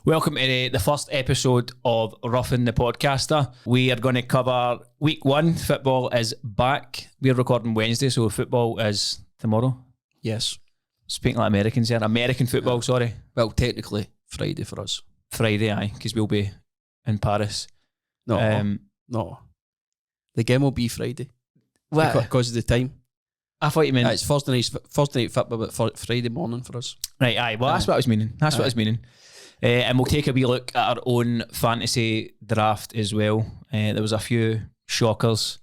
Welcome to the first episode of Roughing the Podcaster. We are going to cover week one. Football is back. We're recording Wednesday, so football is tomorrow. Yes. Speaking like Americans here. American football, sorry. Well, technically, Friday for us. Friday, aye, because we'll be in Paris. No. The game will be Friday. What? Because of the time. I thought you meant... It's Thursday night football, but Friday morning for us. Right, aye. Well, that's what I was meaning. What I was meaning. And we'll take a wee look at our own fantasy draft as well. There was a few shockers.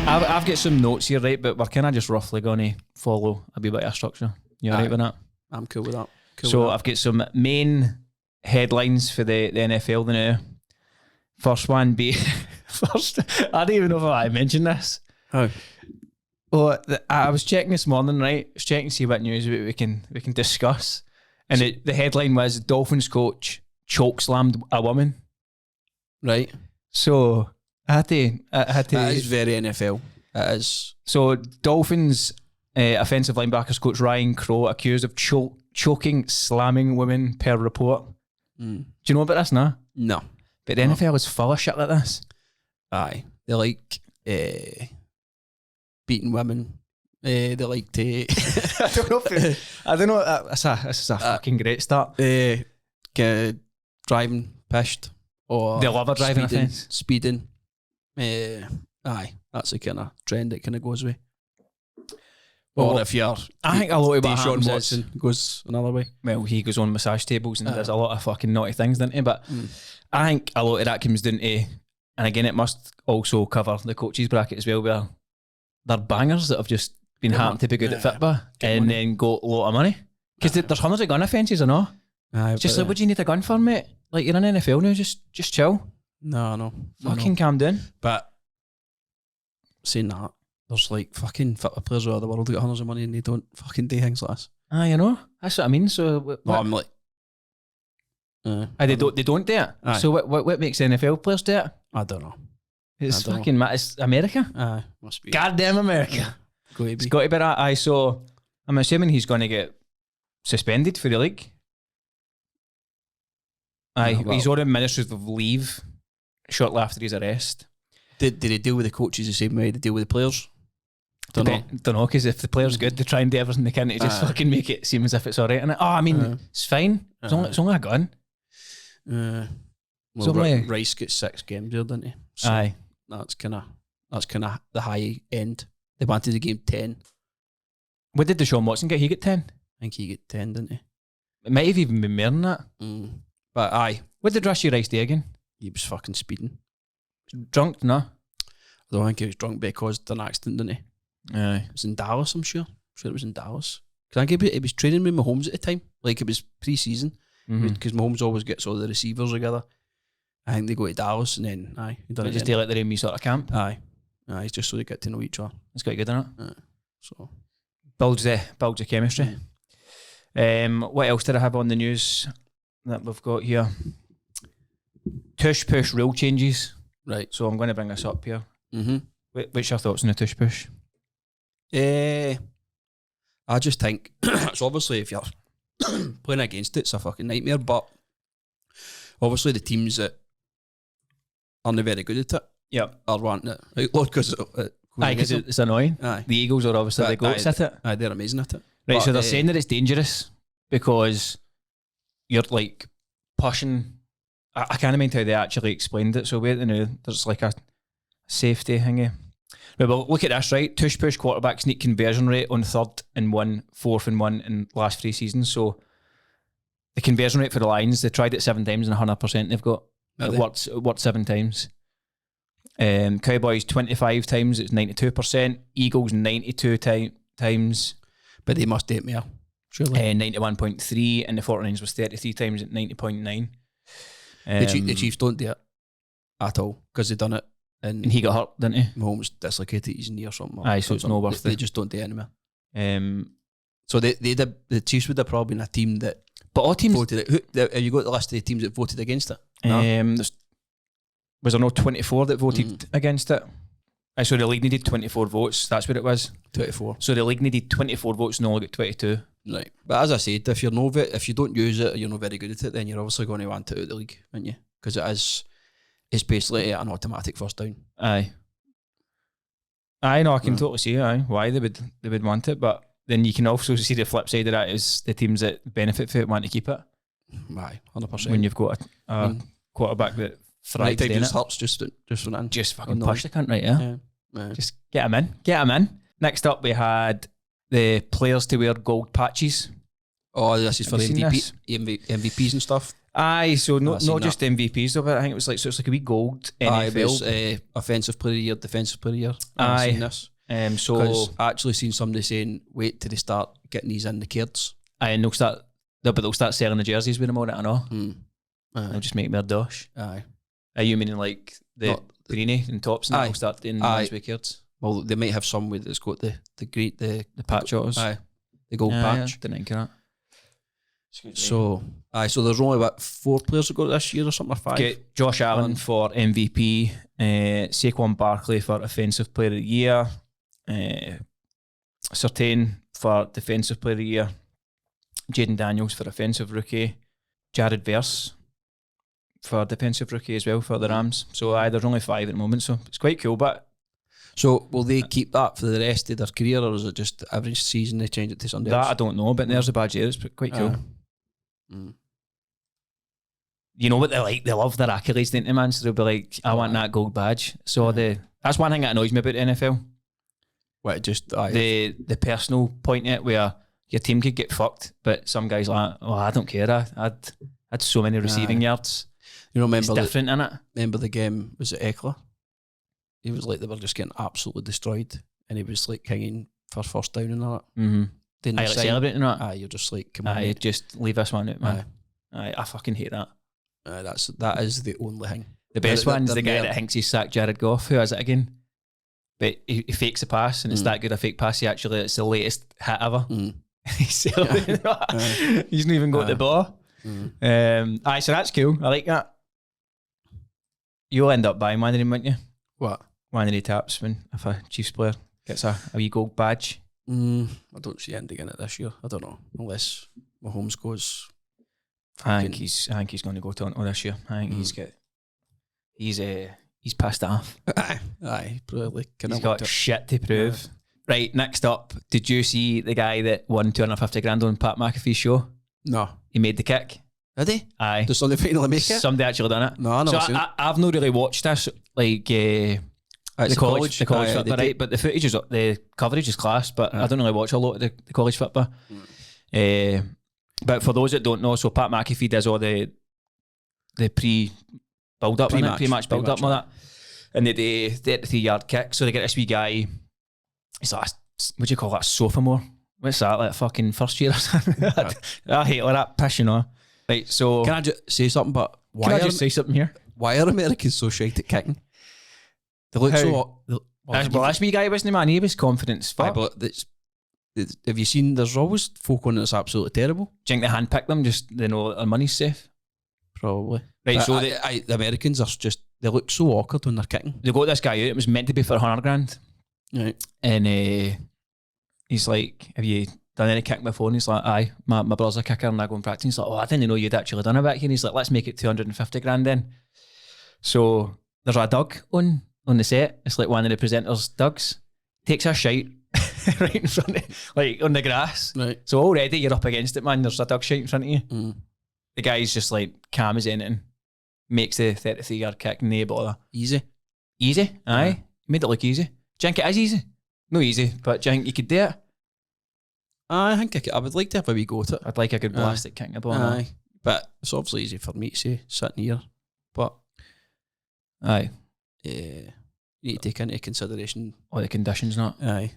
I've got some notes here, right, but we're kind of just roughly going to follow a wee bit of structure. You alright with that? I'm cool with that. I've got some main headlines for the NFL now. First one be... I don't even know if I mentioned this. How? Well, I was checking this morning, right? I was checking to see what news we can discuss. And the headline was, Dolphins coach chokeslammed a woman. Right. So... I had to... That is very NFL. It is. So, Dolphins offensive linebackers coach Ryan Crow accused of choking, slamming women per report. Do you know about this now? No. But the NFL is full of shit like this. Aye. They like beating women. They like to... I don't know. This is a fucking great start. Driving pissed. Or they love a driving offence. Speeding. Aye, that's the kind of trend that kind of goes with. Or if you're... I think a lot of what happens Watson goes another way. Well, he goes on massage tables and does a lot of fucking naughty things, doesn't he? But I think a lot of that comes down to... And again, it must also cover the coaches bracket as well, where they're bangers that have just been happened to be good at football and then got a lot of money. Because there's hundreds of gun offences, I know. Aye, just like, what do you need a gun for, mate? Like, you're in NFL now, just chill. No. Fucking calm down. But saying that, there's like fucking football players around the world who get hundreds of money and they don't fucking do things like this. You know, that's what I mean. So I'm like, they don't do it. Aye. So what makes NFL players do it? I don't know. It's fucking mad. It's America. Aye, must be. Goddamn America. It's got to be that. Aye, so I'm assuming he's going to get suspended for the league. Aye, he's on administrative leave shortly after his arrest. Did they deal with the coaches the same way they deal with the players? Don't know, because if the player's good, they try and do everything they can to just fucking make it seem as if it's alright. I mean, it's fine. It's only a gun. Rice gets 6 games there, didn't he? So aye. That's kind of the high end. They wanted the game 10. What did Deshaun Watson get? He got 10? I think he got 10, didn't he? It might have even been more than that. But aye. What did Rashid Rice do again? He was fucking speeding. Drunk? No. I don't think he was drunk because of an accident, didn't he? Aye. It was in Dallas, I'm sure. It was in Dallas. Because I think it was training with Mahomes at the time. Like, it was pre-season. Because Mahomes always gets all the receivers together. I think they go to Dallas and then, aye. They just do like their own sort of camp? Aye. It's just so they get to know each other. It's quite good, isn't it? So builds the chemistry. What else did I have on the news that we've got here? Tush push rule changes. Right. So I'm going to bring this up here. What's your thoughts on the tush push? I just think it's obviously if you're playing against it, it's a fucking nightmare. But obviously the teams that aren't very good at it, are wanting it outlawed because it's annoying. Aye. The Eagles are obviously the goats at it. Aye, they're amazing at it. Right, but, so they're saying that it's dangerous because you're like pushing. I can't remember how they actually explained it. So wait, there's like a safety thingy. Right, well, look at this, right? Tush push quarterback sneak conversion rate on 3rd and 1, 4th and 1 in last 3 seasons. So the conversion rate for the Lions, they tried it 7 times and 100% they've got. It worked 7 times. Cowboys 25 times, it's 92%. Eagles 92 times. But they must date me, surely. 91.3, and the 49ers was 33 times at 90.9. The Chiefs don't do it at all because they've done it And he got hurt, didn't he? Mahomes dislocated his knee or something. Aye, so it's no worth They it. just don't do it anymore. So The Chiefs would have probably been a team that but all teams voted it. Have you got the list of the teams that voted against it? No? Was there no 24 that voted against it? So the league needed 24 votes. That's what it was. 24. So the league needed 24 votes and only got 22. Right. But as I said, if you don't use it or you're not very good at it, then you're obviously going to want it out of the league, aren't you? Because it's basically an automatic first down. Aye. No, I can totally see why they would want it, but then you can also see the flip side of that is the teams that benefit from it want to keep it. Aye, 100%. When you've got a quarterback that thrives in just it. hurts just for that. Just fucking push the cunt, right? Yeah. Just get him in. Next up, we had the players to wear gold patches. Oh, this is for the MVPs and stuff. Aye, so not just MVPs though, but I think it was like a wee gold NFL. Aye, it was offensive player of the year, defensive player of the year. Aye. Seen this. So I actually seen somebody saying, wait till they start getting these in the cards. Aye, and they'll start selling the jerseys with them on it, I know. Aye. They'll just make more dosh. Aye. Are you meaning like the Perini and tops and that'll start doing ones with cards? Well, they might have some that's got the patch autos. Aye. The gold patch. Didn't think of that. So there's only about 4 players that got this year or something, or 5. Get Josh Allen for MVP, Saquon Barkley for Offensive Player of the Year, Surtain for Defensive Player of the Year, Jaden Daniels for Offensive Rookie, Jared Verse for Defensive Rookie as well for the Rams. So there's only 5 at the moment, so it's quite cool. But so will they keep that for the rest of their career, or is it just every season they change it to something else? That I don't know, but there's a badge there. It's quite cool. You know what they like? They love their accolades, don't they, man? So they'll be like, I want that gold badge. So that's one thing that annoys me about the NFL. What, just the personal point in it where your team could get fucked, but some guys like, oh, I don't care. I had so many receiving yards. You know, remember it's different, innit? Remember the game, was it Eckler? He was like, they were just getting absolutely destroyed, and he was like hanging for first down and all that. Mm-hmm. Like celebrating that? You're just like, come on. Just leave this one out, man. I fucking hate that. That is the only thing. The best one's the guy that thinks he's sacked Jared Goff. Who is it again? But he fakes a pass, and it's that good a fake pass. It's the latest hit ever. He's celebrating that. He's not even got the ball. So that's cool. I like that. You'll end up buying one of them, won't you? What? One of the taps if a Chiefs player gets a wee gold badge. I don't see ending in it this year. I don't know, unless Mahomes goes. I think he's going to go to this year. I think he's pissed off. Aye, probably. He's got shit to prove. Right, next up, did you see the guy that won 250 grand on Pat McAfee's show? No. He made the kick. Did he? Aye. Did somebody finally make it? Somebody actually done it. No, I never seen it. I've not really watched this, like the college football, right? But the footage is the coverage is class. But I don't really watch a lot of the college football. But for those that don't know, so Pat McAfee does all the pre-match build up and all that, and they do 33-yard kick. So they get this wee guy. He's like, what do you call that? Sophomore? What's that? Like fucking first year or something? I hate all that pissing on. Right, so can I just say something? But why say something here? Why are Americans so shite at kicking? They look so. This wee guy wasn't, man. He was confident as fuck. Have you seen? There's always folk on that's absolutely terrible. Do you think they handpick them? Just they know their money's safe. Probably. Right. So the Americans are just. They look so awkward when they're kicking. They got this guy out. It was meant to be for 100 grand. Right. And he's like, "Have you done any kicking before?" And he's like, "Aye, my brother's a kicker," and I go and practice. He's like, "Oh, I didn't know you'd actually done it back here." And he's like, "Let's make it 250 grand then." So there's a Doug on the set. It's like one of the presenters, Doug's, takes a shite right in front of, like on the grass. Right. So already you're up against it, man. There's a Doug shite in front of you. The guy's just like calm as anything. Makes the 33-yard kick, no bother. Easy. Aye. Made it look easy. Do you think it is easy? No easy, but do you think you could do it? I think I would like to have a wee go at it. I'd like a good blastic kick a ball. Aye. But it's obviously easy for me to say, sitting here. But aye. You need to take into consideration all the conditions, not. Aye.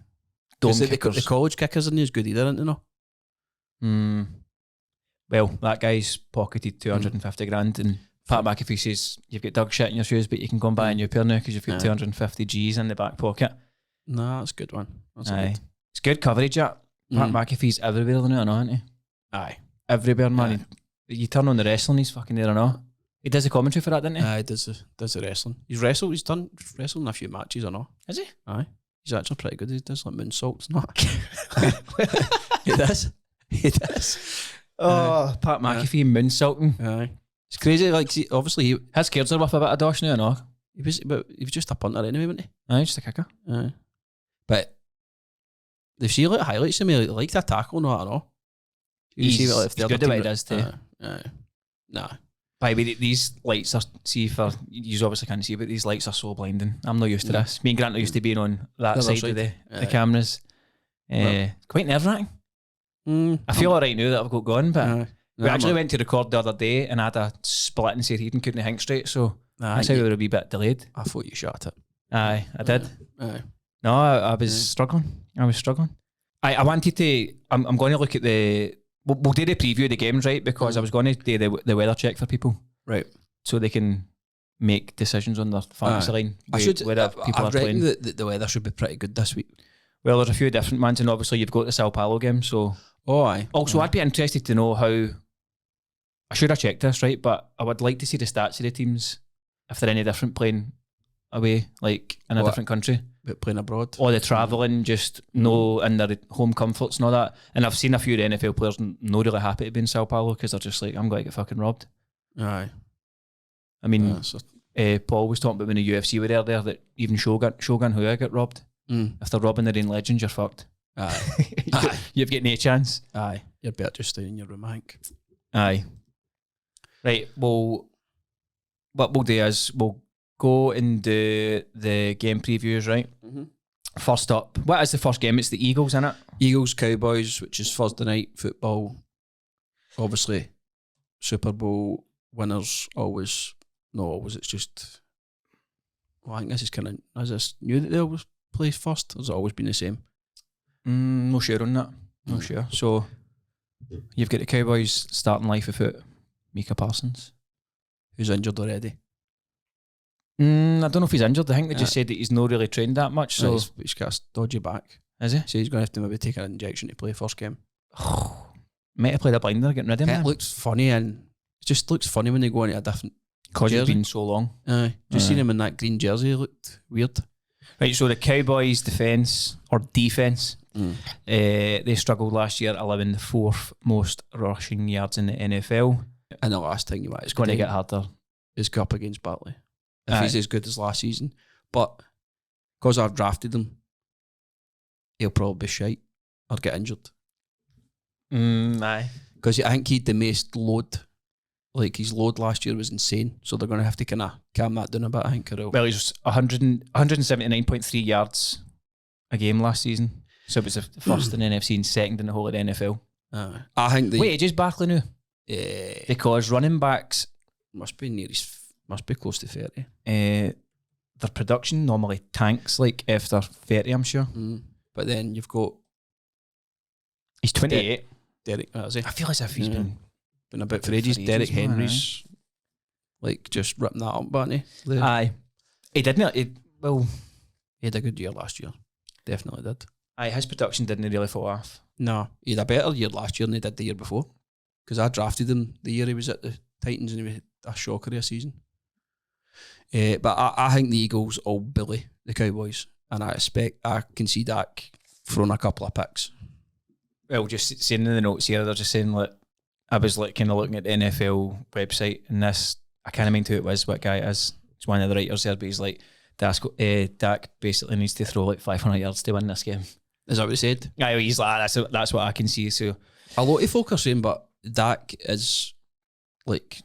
The college kickers aren't as good either, aren't they? No? Well, that guy's pocketed 250 grand and Pat McAfee says you've got dog shit in your shoes, but you can go and buy a new pair now because you've got 250 G's in the back pocket. No, that's a good one. That's It's good coverage, Pat McAfee's everywhere now, isn't he? Aye. Everywhere, man. You turn on the wrestling, he's fucking there or not. He does a commentary for that, didn't he? Aye, does the wrestling. He's wrestled in a few matches or not. Is he? Aye. He's actually pretty good. He does like moonsaults and that. He does. Oh, Pat McAfee moonsaulting. Aye. It's crazy. Like, see, obviously, his kids are worth a bit of dosh now or not? he was just a punter anyway, wasn't he? Aye, just a kicker. Aye. But they've seen like highlights of me, like to tackle, no, I don't know. He's good at what he does too. Nah. By the way, these lights are, you obviously can't see, but these lights are so blinding. I'm not used to this. Me and Grant are used to being on that side of the cameras. Quite nerve-wracking. I feel alright now that I've got going, but we actually went to record the other day and I had a split and said he couldn't think straight, so that's how we were a wee bit delayed. I thought you shot it. Aye, I did. No, I was struggling. I wanted to, I'm going to look at we'll do the preview of the games, right? Because I was going to do the weather check for people. Right. So they can make decisions on their fantasy line. I reckon that the weather should be pretty good this week. Well, there's a few different ones, and obviously you've got the Sao Paulo game, so... Oh, aye. Also, I'd be interested to know how... I should have checked this, right? But I would like to see the stats of the teams, if they're any different playing away, like in a different country. But playing abroad. Or the travelling, just no in their home comforts and all that. And I've seen a few of the NFL players not really happy to be in Sao Paulo because they're just like, I'm going to get fucking robbed. Aye. I mean, Paul was talking about when the UFC were there that even Shogun Hua got robbed. If they're robbing their own legends, you're fucked. Aye. You've got no chance. Aye. You're better just stay in your room, I think. Aye. Right, well, what we'll do is we'll go and do the game previews, right? First up, what is the first game? It's the Eagles, innit? Eagles, Cowboys, which is Thursday night football. Obviously, Super Bowl winners always, it's just, I think this is kind of, is this new that they always play first? Or has it always been the same? No sure on that. No sure. So, you've got the Cowboys starting life without Micah Parsons, who's injured already. I don't know if he's injured. I think they just said that he's not really trained that much. So he's got a dodgy back. Is he? So he's going to have to maybe take an injection to play first game. Might have played a blinder getting rid of him. It looks funny, and it just looks funny when they go into a different because jersey. It's been so long. Just seen him in that green jersey, it looked weird. Right, so the Cowboys defence they struggled last year, allowing the 4th most rushing yards in the NFL. And the last thing you might, it's going to get harder. Is go up against Bartley. If he's as good as last season. But because I've drafted him, he'll probably be shite or get injured. Aye. Because I think he had the most load. Like, his load last year was insane. So they're going to have to kind of calm that down a bit, I think. Well, he was 179.3 yards a game last season. So it was the first in the NFC and second in the whole of the NFL. I think Wait, it is Barkley now? Yeah. Because running backs... Must be close to 30. Their production normally tanks like after 30, I'm sure. But then you've got... He's 28. Derek, is he? I feel as if he's been a bit for ages. Derek Henry's like just ripping that up, wasn't he? Aye. He didn't. He had a good year last year. Definitely did. Aye, his production didn't really fall off. No, he had a better year last year than he did the year before. Because I drafted him the year he was at the Titans and he had a shocker of a season. But I think the Eagles all bully the Cowboys, and I can see Dak throwing a couple of picks. Well, just seeing in the notes here, they're just saying like I was like kind of looking at the NFL website, and this I can't remember who it was, what guy it is. It's one of the writers there, but he's like Dak basically needs to throw like 500 yards to win this game. Is that what he said? Yeah, he's like that's what I can see. So a lot of folk are saying, but Dak is like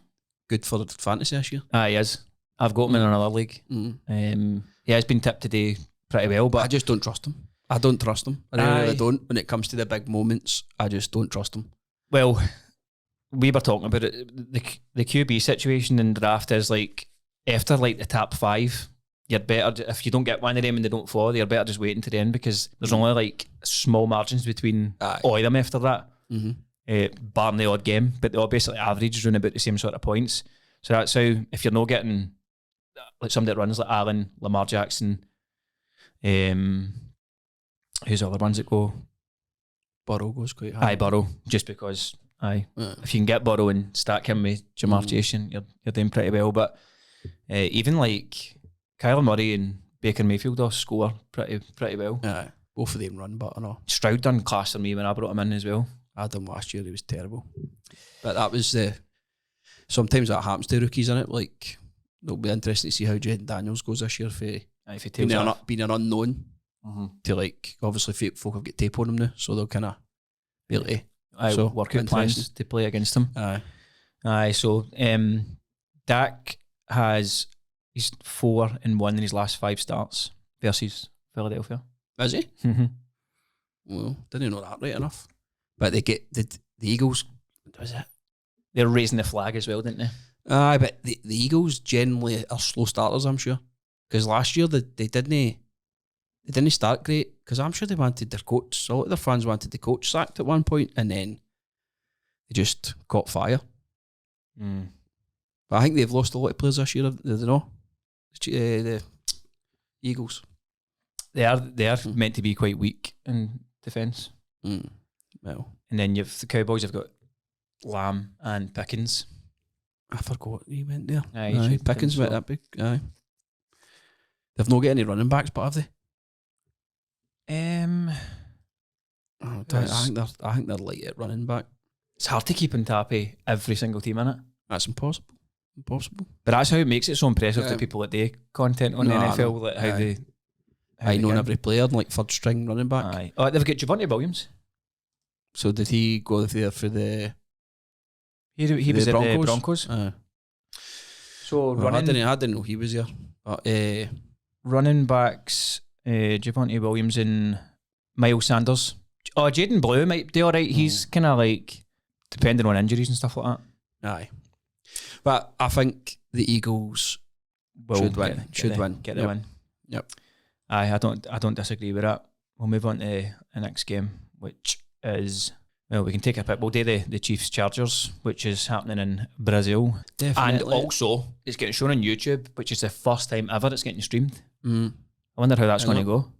good for fantasy this year. He is. I've got him in another league. He has been tipped today pretty well, but I just don't trust him. I don't trust him. I really don't. When it comes to the big moments, I just don't trust him. Well, we were talking about it. The QB situation in draft is like after like the top 5, you're better if you don't get one of them and they don't fall. You're better just waiting to the end because there's only like small margins between all of them after that. Barring the odd game, but they all basically average around about the same sort of points. So that's how, if you're not getting like somebody that runs like Allen, Lamar Jackson, who's the other ones that go? Burrow goes quite high. Burrow, just because Yeah. if you can get Burrow and stack him with Jamar Chase, you're doing pretty well. But even like Kyler Murray and Baker Mayfield all score pretty well. Yeah, both of them run, but I know. Stroud done class for me when I brought him in as well. I had him last year, he was terrible. But that was sometimes that happens to rookies, innit? Like, it'll be interesting to see how Jaden Daniels goes this year for If he being tails an unknown mm-hmm. to, like, obviously folk have got tape on him now, so they'll kind of be able to so work out plans to play against him. Aye. So Dak he's 4-1 in his last 5 starts versus Philadelphia. Is he? Mm-hmm. Well, didn't know that right enough. But they get the Eagles. What was it? They're raising the flag as well, didn't they? Aye, but the Eagles generally are slow starters, I'm sure. Because last year they didn't start great. Because I'm sure they wanted their coach. A lot of their fans wanted the coach sacked at one point, and then they just caught fire. Mm. But I think they've lost a lot of players this year. They don't know the Eagles. They are meant to be quite weak in defence. Well, and then the Cowboys have got Lamb and Pickens. I forgot he went there. Aye, Pickens went that big. Aye. They've not got any running backs, but have they? I think they're light at running back. It's hard to keep on top of every single team in it. That's impossible. But that's how it makes it so impressive to people that do content on the NFL, like how they. I know every player, like third string running back. Aye. Oh, they've got Javonte Williams. So did he go there for the? He was at the Broncos. So I didn't know he was there. But running backs, Javonte Williams and Miles Sanders. Oh, Jaden Blue might do all right. He's kind of like depending on injuries and stuff like that. Aye, but I think the Eagles should win. Get the win. Yep. Aye, I don't disagree with that. We'll move on to the next game, which is, well, we can take a pick. We'll do the Chiefs Chargers, which is happening in Brazil. Definitely. And also, it's getting shown on YouTube, which is the first time ever it's getting streamed. I wonder how that's going to go.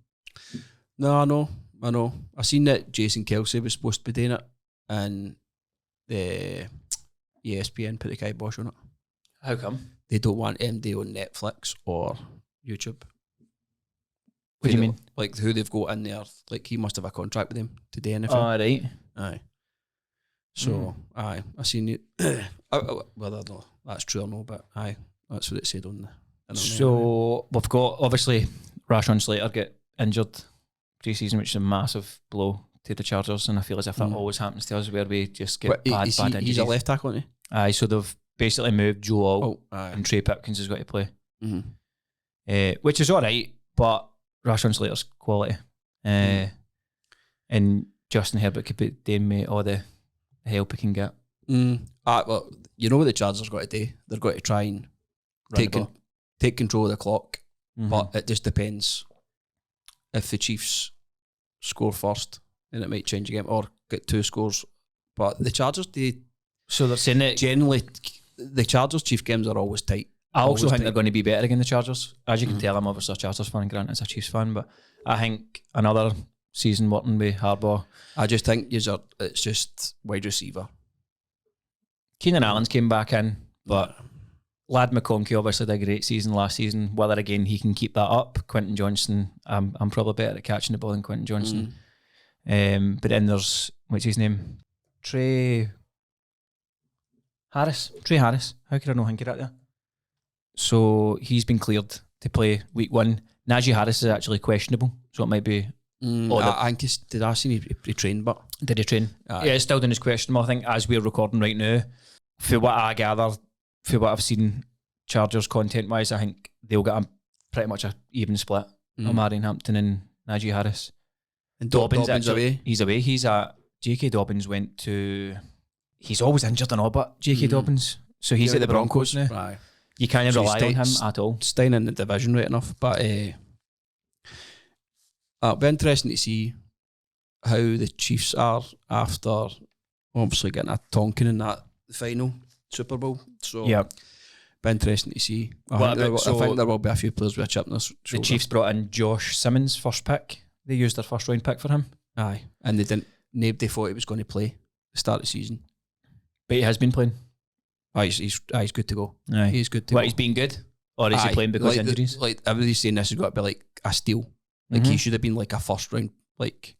No, I know. I seen that Jason Kelsey was supposed to be doing it, and the ESPN put the kibosh on it. How come? They don't want MD on Netflix or YouTube. What do you mean? Like who they've got in there, like he must have a contract with them to do anything. Oh, right. Aye. So, aye, I seen it. Well, I don't know that's true or no, but aye, that's what it said on the internet. So, we've got, obviously, Rashawn Slater get injured pre-season, which is a massive blow to the Chargers, and I feel as if that always happens to us, where we just get bad injuries. He's a left tackle, isn't he? Aye, so they've basically moved Joe Alt, and Trey Pipkins has got to play. Which is alright, but Rashawn Slater's quality. And Justin Herbert could be doing me all the help he can get. Well, you know what the Chargers got to do? They're going to try and take control of the clock, but it just depends. If the Chiefs score first, then it might change the game, or get 2 scores. But the Chargers, so they're saying that generally the Chargers Chief games are always tight. I also think they're going to be better against the Chargers. As you can tell, I'm obviously a Chargers fan, granted as a Chiefs fan, but I think another season working with Harbaugh. I just think it's just wide receiver. Keenan Allen's came back in, but Lad McConkey obviously did a great season last season. Whether again he can keep that up, Quentin Johnson, I'm probably better at catching the ball than Quentin Johnson. But then there's, what's his name? Trey Harris. How could I not think of that there? So he's been cleared to play week 1. Najee Harris is actually questionable, so it might be. I think did I see he trained, but did he train? Yeah, it's still doing his questionable. I think as we're recording right now, for what I gather, for what I've seen, Chargers content wise, I think they'll get pretty much a even split. Omari Hampton and Najee Harris. And Dobbins actually, away. He's away. He's at J.K. Dobbins went to. He's always injured and all, but J.K. Dobbins. So he's at the Broncos now. Right. You can't rely on him at all. Staying in the division right enough, but it'll be interesting to see how the Chiefs are after obviously getting a tonking in that final Super Bowl. So yeah, Be interesting to see. I What think, about- I think there will be a few players with a chip in their The shoulder. Chiefs brought in Josh Simmons, first pick. They used their first round pick for him. Aye, and they didn't. Nobody thought he was going to play the start of the season. But he has been playing. He's good to go. Aye. He's good to What, go. he's been good? Or is he playing because of injuries? Like everybody's saying this has got to be like a steal. Like he should have been like a first round. Like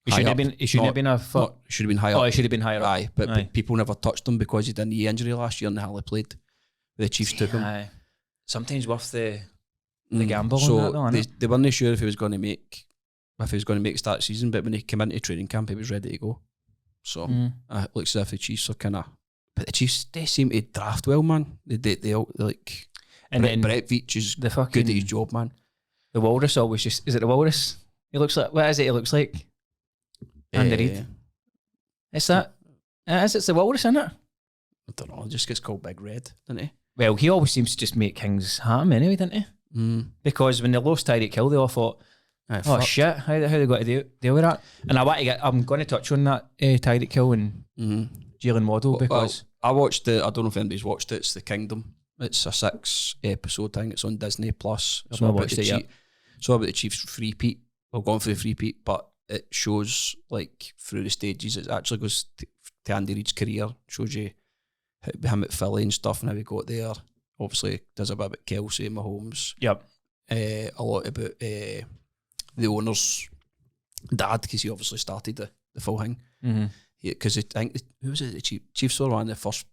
He shouldn't have been. He shouldn't have been a. should have been higher. Oh, he should have been higher up. Aye, but people never touched him because he did a knee injury last year and hardly played. The Chiefs took him. Aye. Sometimes worth the gamble. So on that, they weren't sure if he was going to make start season, but when he came into training camp, he was ready to go. So it looks as if the Chiefs are kind of. But the Chiefs, they seem to draft well, man. They all like. And then Brett Veach is the fucking, good at his job, man. The Walrus always just, is it the Walrus? He looks like, what is it he looks like? Andy Reid. It's that. It's the Walrus, isn't it? I don't know, it just gets called Big Red, doesn't he? Well, he always seems to just make things happen anyway, doesn't he? Because when they lost Tyreek Hill, they all thought, oh shit, how they got to deal with that? And I'm going to touch on that Tyreek Hill and Jalen Waddle because I watched I don't know if anybody's watched it. It's The Kingdom. It's a 6-episode thing. It's on Disney Plus. I've not watched it yet. So about the Chiefs free-peat. Well, gone for the free-peat, but it shows like through the stages. It actually goes to Andy Reid's career. Shows you him at Philly and stuff and how he got there. Obviously, does a bit about Kelsey and Mahomes. Yep. A lot about the owner's dad because he obviously started the full thing. Because I think who was it? The Chiefs were one of the first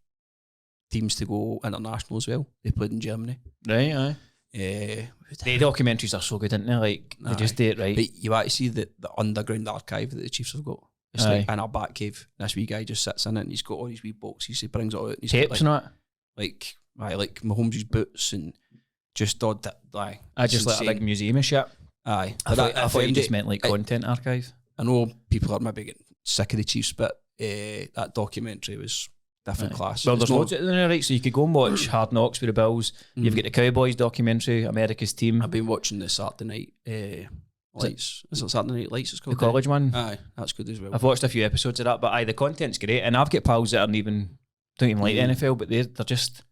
teams to go international as well. They played in Germany. Right, aye. The documentaries are so good, aren't they? Like they just do it right. But you actually see the underground archive that the Chiefs have got. It's like in a back cave. This wee guy just sits in it and he's got all these wee boxes. He brings it out. And he's tapes like, and that. Like Mahomes' boots and just odd that. I just like a big museum of shit. Aye, I thought you just meant like content archive. I know people are maybe getting sick of the Chiefs, but that documentary was different class. Well, there's loads of them, right? So you could go and watch Hard Knocks with the Bills. You've got the Cowboys documentary, America's Team. I've been watching the Saturday Night Lights. Is it Saturday Night Lights? It's called the college one. Aye, that's good as well. I've watched a few episodes of that, but the content's great. And I've got pals that don't even like the NFL, but they're just,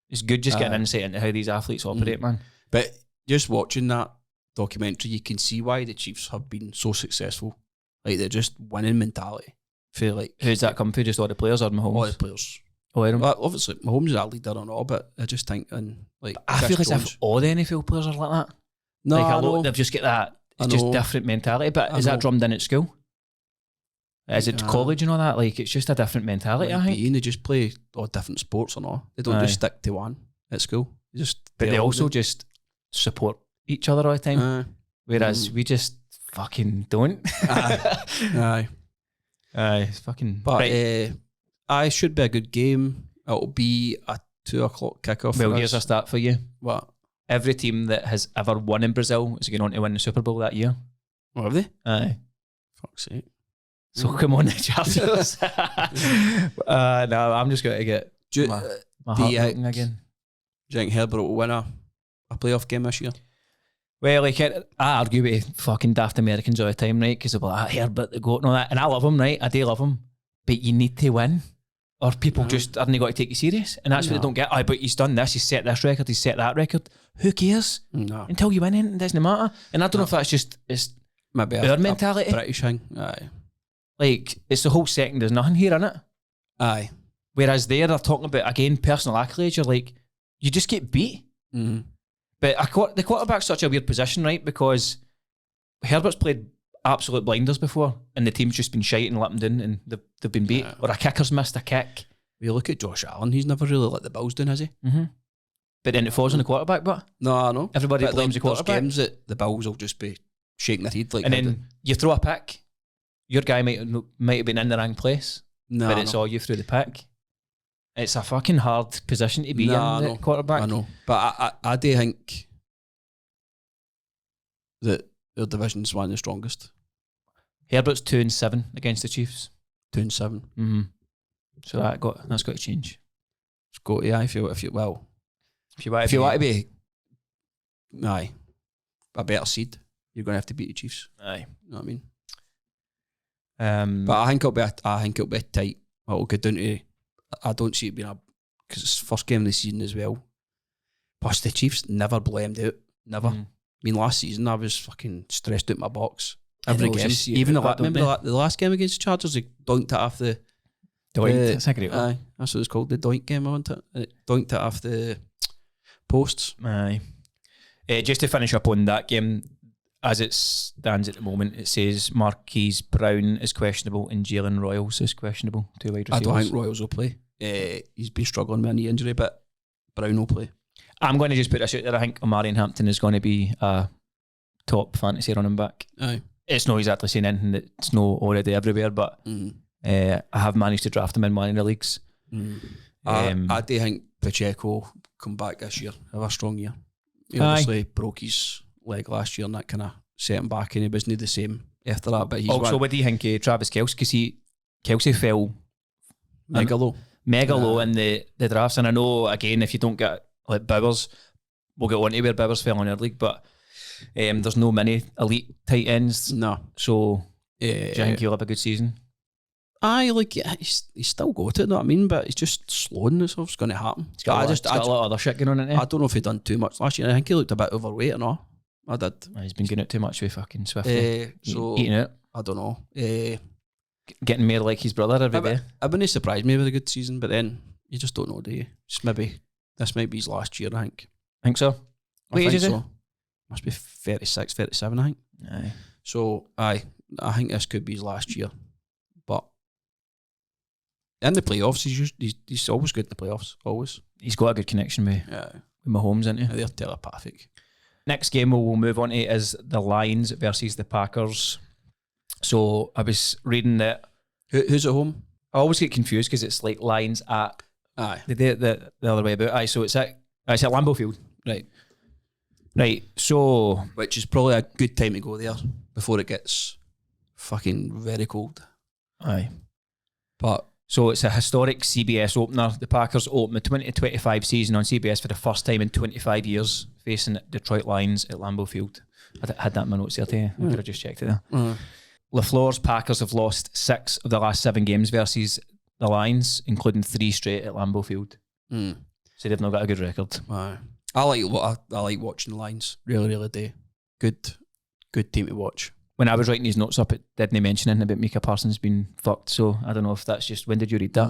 it's good just getting insight into how these athletes operate, man. But just watching that documentary, you can see why the Chiefs have been so successful. Like they're just winning mentality. For like, who's that come from? Just all the players or Mahomes? All the players. Well, obviously, Mahomes is a leader and all, but I just think, I feel as if all the NFL players are like that. No, like they've just got that. It's just different mentality. But is that drummed in at school? Is it college and all that? Like it's just a different mentality. I think they just play all different sports and all. They don't just stick to one at school. They also just support each other all the time. Whereas we just fucking don't. Aye. It's fucking. But I should be a good game. It'll be a 2:00 kickoff. Well, here's a start for you. What? Every team that has ever won in Brazil is going on to win the Super Bowl that year. Oh, have they? Aye. Fuck's sake. So come on, the Chargers. No, I'm just going to get my heart broken again. Do you think Herbert will win a playoff game this year? Well, like I argue with fucking daft Americans all the time, right? Because they're like, Herbert, the GOAT and all that. And I love him, right? I do love him. But you need to win. Or people just aren't got to take you serious. And that's what they don't get. But he's done this, he's set this record, he's set that record. Who cares? No. Until you win it, it doesn't matter. And I don't know if that's just maybe our mentality. British thing. Aye. Like, it's the whole second, there's nothing here in it. Aye. Whereas they're talking about, again, personal accolades. You're like, you just get beat. But the quarterback's such a weird position, right? Because Herbert's played absolute blinders before and the team's just been shite and let them down and they've been beat. Or a kicker's missed a kick. You look at Josh Allen, he's never really let the Bills down, has he? But then it falls on the quarterback, but no, I know. Everybody blames the quarterback. There's games that the Bills will just be shaking their head like. And then you throw a pick, your guy might have been in the wrong place, but it's all you through the pick. It's a fucking hard position to be in, the quarterback. I know, but I do think that their division's one of the strongest. Herbert's 2-7 against the Chiefs. 2-7. So that's got to change. It's got to. If you want to be, a better seed, you're going to have to beat the Chiefs. Aye, you know what I mean. But I think it'll be tight. It'll go down to. I don't see it being a because it's the first game of the season as well. Plus, the Chiefs never blow him out. Never. I mean, last season, I was fucking stressed out my box. Every game. Even remember the last game against the Chargers, they doinked it off the... Doinked, that's a great one. Aye, that's what it's called, the doink game, wasn't it? And it doinked it off the posts. Aye. Just to finish up on that game, as it stands at the moment, it says Marquise Brown is questionable and Jalen Royals is questionable. 2 wide receivers. I don't think Royals will play. He's been struggling with a knee injury, but Brown will play. I'm going to just put this out there. I think Omarion Hampton is going to be a top fantasy running back. Aye. It's not exactly saying anything that's not already everywhere, but I have managed to draft him in one of the leagues. I do think Pacheco come back this year, have a strong year. He obviously broke his leg last year and that kind of set him back, and he wasn't the same after that. But he's also, what do you think of Travis Kelce? Because Kelsey fell mega low in the drafts, and I know, again, if you don't get like Bowers, we'll get on to where Bowers fell in our league, but there's no many elite tight ends. No. So do you think he'll have a good season? He's still got it, you know what I mean? But he's just slowing himself. It's going to happen. He's got a lot of other shit going on in there. I don't know if he done too much last year. I think he looked a bit overweight and all. I did. He's been getting out too much with fucking Swifty. Eating it. I don't know. Getting more like his brother every day. I wouldn't surprise me with a good season, but then you just don't know, do you? Just maybe this might be his last year, I think. Think so? What age is he? Must be 36, 37, I think. Aye. So, I think this could be his last year. But in the playoffs, he's always good in the playoffs. Always. He's got a good connection with Mahomes, isn't he? They're telepathic. Next game we'll move on to is the Lions versus the Packers. So I was reading that. Who's at home? I always get confused because it's like Lions at. Aye. The other way about. Aye, so it's at Lambeau Field. Right. So, which is probably a good time to go there before it gets fucking very cold. Aye. But so it's a historic CBS opener. The Packers open the 2025 season on CBS for the first time in 25 years, facing Detroit Lions at Lambeau Field. I had that in my notes there too. I could have just checked it there. LaFleur's Packers have lost 6 of the last 7 games versus the Lions, including 3 straight at Lambeau Field. So they've not got a good record. Aye. I like watching the Lions. Really, really do. Good team to watch. When I was writing these notes up, it didn't mention anything about Micah Parsons being fucked. So I don't know if that's just, when did you read that?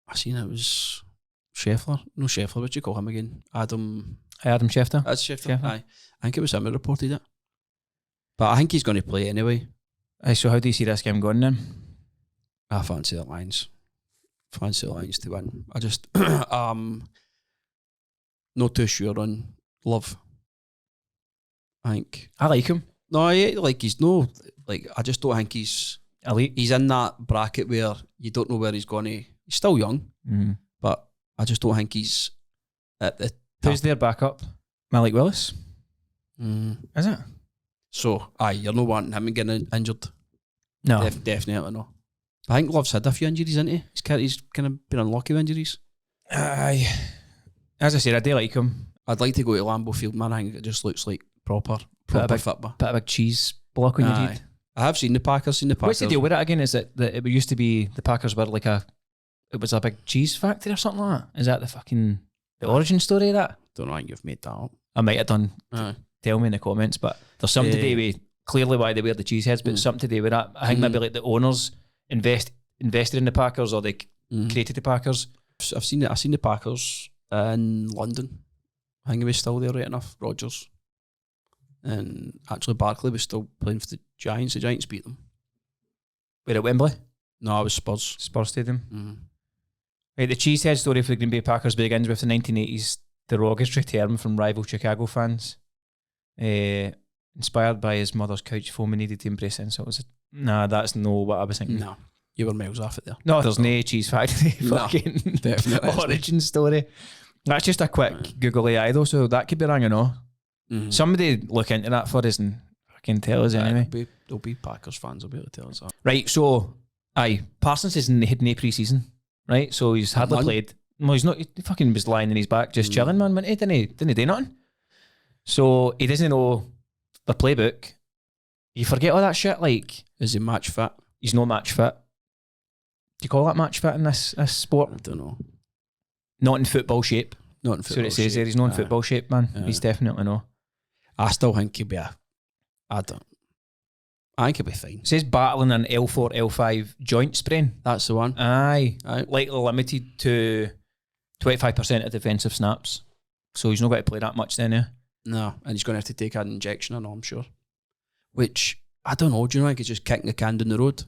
I seen it was Scheffler. No, Scheffler. What do you call him again? Adam Schefter. That's Schefter. Aye. I think it was him who reported it. But I think he's going to play anyway. Aye, so how do you see this game going then? I fancy the Lions. Fancy the Lions to win. I just not too sure on Love. I think I like him. No, I just don't think he's elite. He's in that bracket where you don't know where he's going to. He's still young, but I just don't think he's at the top. Who's their backup? Malik Willis? Is it? So, you're not wanting him getting injured. No. Definitely not. I think Love's had a few injuries, hasn't he? He's kind of been unlucky with injuries. Aye. As I said, I do like him. I'd like to go to Lambeau Field, man. I think it just looks like proper football. Put a big cheese block on your feet. I have seen the Packers. What's the deal with it again? Is it that it used to be the Packers were like it was a big cheese factory or something like that? Is that the origin story of that? Don't know how you've made that up. I might have done. Tell me in the comments, but there's something to do with clearly why they wear the cheese heads, but something to do with that. I think maybe like the owners invested in the Packers, or they created the Packers. I've seen the Packers in London. I think he was still there right enough, Rodgers. And actually Barkley was still playing for the Giants. The Giants beat them. Where, at Wembley? No, it was Spurs. Spurs Stadium. Right, the cheesehead story for the Green Bay Packers begins with the 1980s derogatory term from rival Chicago fans. Inspired by his mother's couch foam and needed to embrace insults. Nah, that's no what I was thinking. No, you were miles off it there. No, there's no cheese factory fucking definitely origin story. That's just a quick Google AI though, so that could be wrong, you know. Somebody look into that for us and fucking tell us anyway. There'll be Packers fans will be able to tell us that. Right, so Parsons isn't had no pre-season, right? So he's hardly played. No, he's not. He fucking was lying in his back, just chilling, man. Didn't he do nothing? So he doesn't know the playbook. You forget all that shit. Like, is he match fit? He's no match fit. Do you call that match fit in this sport? I don't know. Not in football shape. Not in So football it says there, he's not in football shape, man. He's definitely not. I still think he'll be I think he'll be fine. It says battling an L4, L5 joint sprain. That's the one. Aye. Likely limited to 25% of defensive snaps. So he's not going to play that much then, yeah? No, and he's going to have to take an injection, I know, I'm sure. Which, I don't know, do you know, like he's just kicking the can down the road?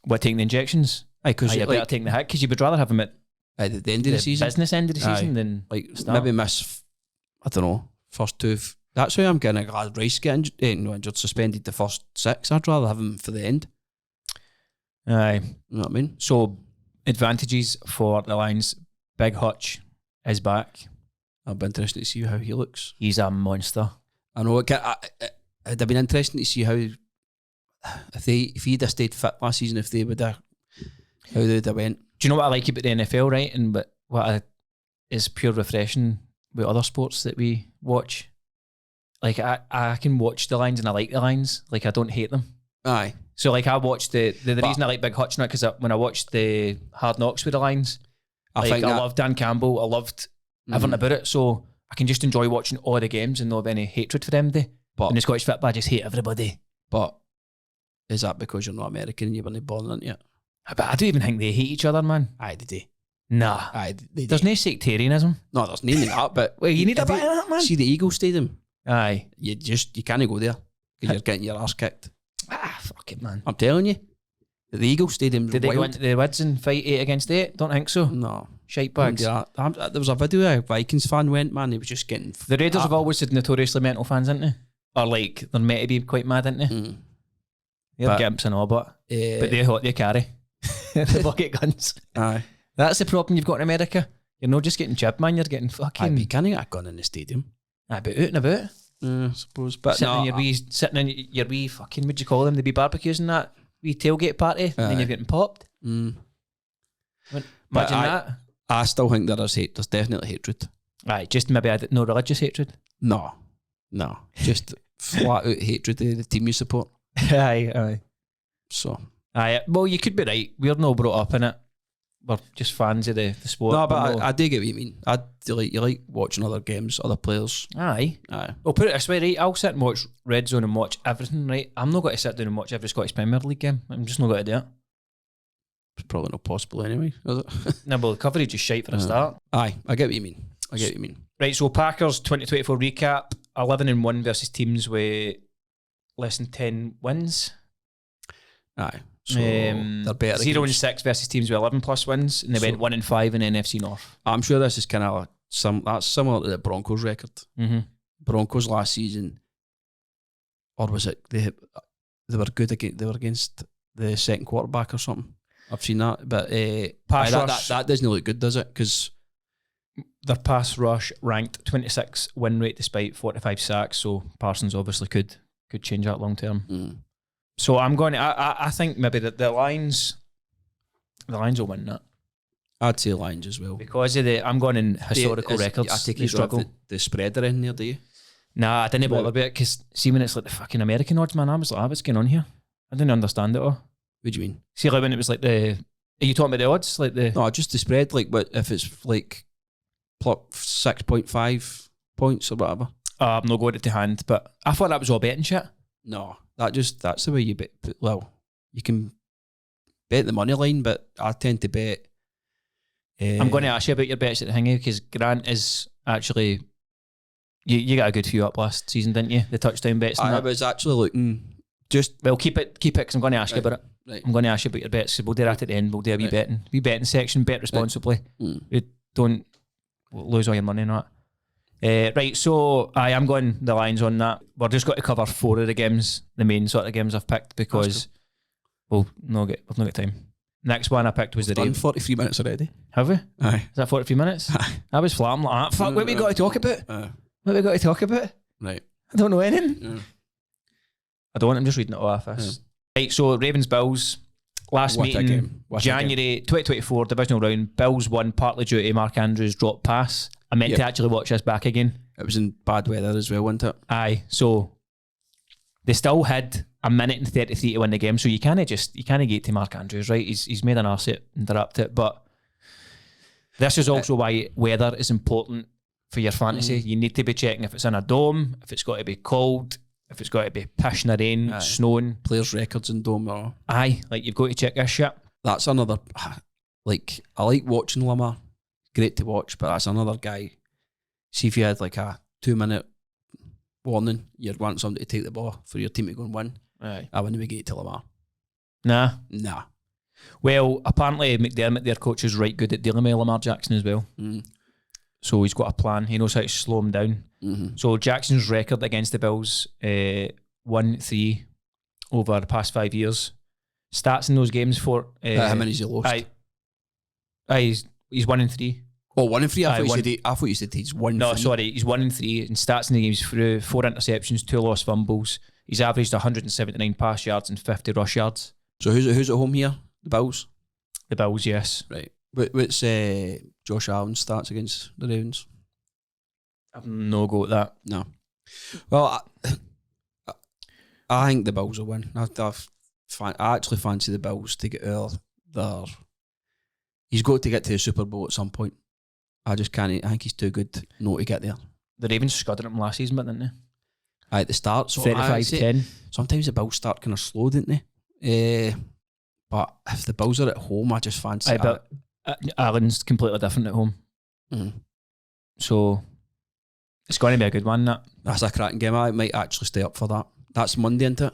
What, taking the injections? Aye, because you're better taking the hit, because you would rather have him at the end of the season. Business end of the season than like start. Maybe miss, I don't know, first two. That's why I'm getting glad Rice getting injured, suspended the first 6. I'd rather have him for the end. Aye. You know what I mean? So, advantages for the Lions. Big Hutch is back. I'll be interested to see how he looks. He's a monster. I know. It'd have been interesting to see how, if he'd have stayed fit last season, if they would have, how they'd have went. Do you know what I like about the NFL, right? And what is pure refreshing with other sports that we watch? Like, I can watch the Lions and I like the Lions. Like, I don't hate them. Aye. So, like, I watched the reason I like Big Hutch now, because when I watched the Hard Knocks with the Lions, I loved Dan Campbell. I loved everything about it. So, I can just enjoy watching all the games and not have any hatred for them. But in the Scottish football, I just hate everybody. But is that because you're not American and you weren't born into it? But I don't even think they hate each other, man. Aye, they do. Nah. Aye, they do. There's no sectarianism. No, there's nothing that, but... Well, you need a bit of that, man. See the Eagles Stadium? Aye. You can't go there because you're getting your arse kicked. Fuck it, man. I'm telling you. The Eagles Stadium. Did they go into the Wids and fight 8 against 8? Don't think so. No. Shite bags. There was a video a Vikings fan went, man, he was just getting... The Raiders have always had notoriously mental fans, haven't they? Or like, they're meant to be quite mad, aren't they? They're gimps and all, but they carry the bucket guns. Aye. That's the problem you've got in America. You're not just getting chipped, man, you're getting fucking... Aye, you can't get a gun in the stadium. Aye, but out and about. I suppose. But sitting in your wee fucking, what'd you call them, the wee barbecues and that, wee tailgate party, and then you're getting popped. Imagine that. I still think there's hate. There's definitely hatred. Aye, just maybe no religious hatred. No, just flat out hatred of the team you support. Aye. So, aye. Well, you could be right. We're not brought up in it. We're just fans of the sport. No, but I do get what you mean. You like watching other games, other players. Aye. Well, put it this way, right? I'll sit and watch Red Zone and watch everything, right? I'm not going to sit down and watch every Scottish Premier League game. I'm just not going to do it. It's probably not possible anyway, is it? No, but the coverage is shite for a start. Aye, I get what you mean. Right, so Packers 2024 recap: 11-1 versus teams with less than 10 wins. Aye. So they're better. 0-6 versus teams with 11+ wins, and they went 1-5 in NFC North. I'm sure this is kind of that's similar to the Broncos record. Broncos last season, or was it they were good against the second quarterback or something? I've seen that, but that doesn't look good, does it? Because their pass rush ranked 26 win rate despite 45 sacks. So Parsons obviously could change that long term. So I'm going to, I think maybe that the Lions will win that. I'd say Lions as well. Because of I'm going in historical records. I take it struggle. The spread are in there, do you? Nah, I didn't bother about it because see when it's like the fucking American odds, man, I was like, what's going on here? I didn't understand it all. What do you mean? See, like when it was like are you talking about the odds? No, just the spread, like what if it's like 6.5 points or whatever? I'm not going to hand, but I thought that was all betting shit. No, that's the way you bet. Well, you can bet the money line, but I tend to bet. I'm going to ask you about your bets at the thingy because Grant is actually. You got a good few up last season, didn't you? The touchdown bets. I was actually looking. Keep it because I'm going to ask you about it. Right. I'm going to ask you about your bets. We'll do that at the end. We'll do a wee betting section. Bet responsibly. You don't lose all your money on that. Right, so I am going the Lions on that. We're just got to cover 4 of the games, the main sort of games I've picked because we've not got time. Next one I picked was the Ravens. 43 minutes already. Have we? Aye. Is that 43 minutes? Aye. I was flat. I'm like, fuck, what we got to talk about? What we got to talk about? Right. I don't know anything. I don't. I'm just reading it off. Right, so Ravens Bills last meeting January 2024 divisional round. Bills won partly due to Mark Andrews' drop pass. I meant to actually watch this back again. It was in bad weather as well, wasn't it? Aye, so they still had a minute and 33 to win the game. So you can't get to Mark Andrews, right? He's made an arse it and interrupt it, but This is also why weather is important for your fantasy. You need to be checking if it's in a dome, if it's got to be cold, if it's got to be pissing the rain, snowing. Players' records in dome. Aye, like you've got to check this shit. That's another, like, I like watching Lamar. Great to watch, but that's another guy. See if you had like a 2-minute warning, you'd want somebody to take the ball for your team to go and win. Aye. I wouldn't be get to Lamar. Nah. Well, apparently McDermott, their coach, is right good at dealing with Lamar Jackson as well. So he's got a plan. He knows how to slow him down. So Jackson's record against the Bills, 1-3 over the past 5 years. Stats in those games for... how many's he lost? He's 1-3. Oh, 1-3? I thought you said he's 1-3. No, sorry, he's 1-3 in stats in the games through 4 interceptions, 2 lost fumbles. He's averaged 179 pass yards and 50 rush yards. So who's at home here? The Bills? The Bills, yes. Right. What's Josh Allen's stats against the Ravens? I've no go at that. No. Well, I think the Bills will win. I actually fancy the Bills to get their... He's got to get to the Super Bowl at some point. I just can't. I think he's too good not to get there. The Ravens scudded him last season, but didn't they? At the start, so 35-10. Sometimes the Bills start kind of slow, didn't they? But if the Bills are at home, I just fancy. But Allen's completely different at home. So it's going to be a good one. That's a cracking game. I might actually stay up for that. That's Monday, isn't it?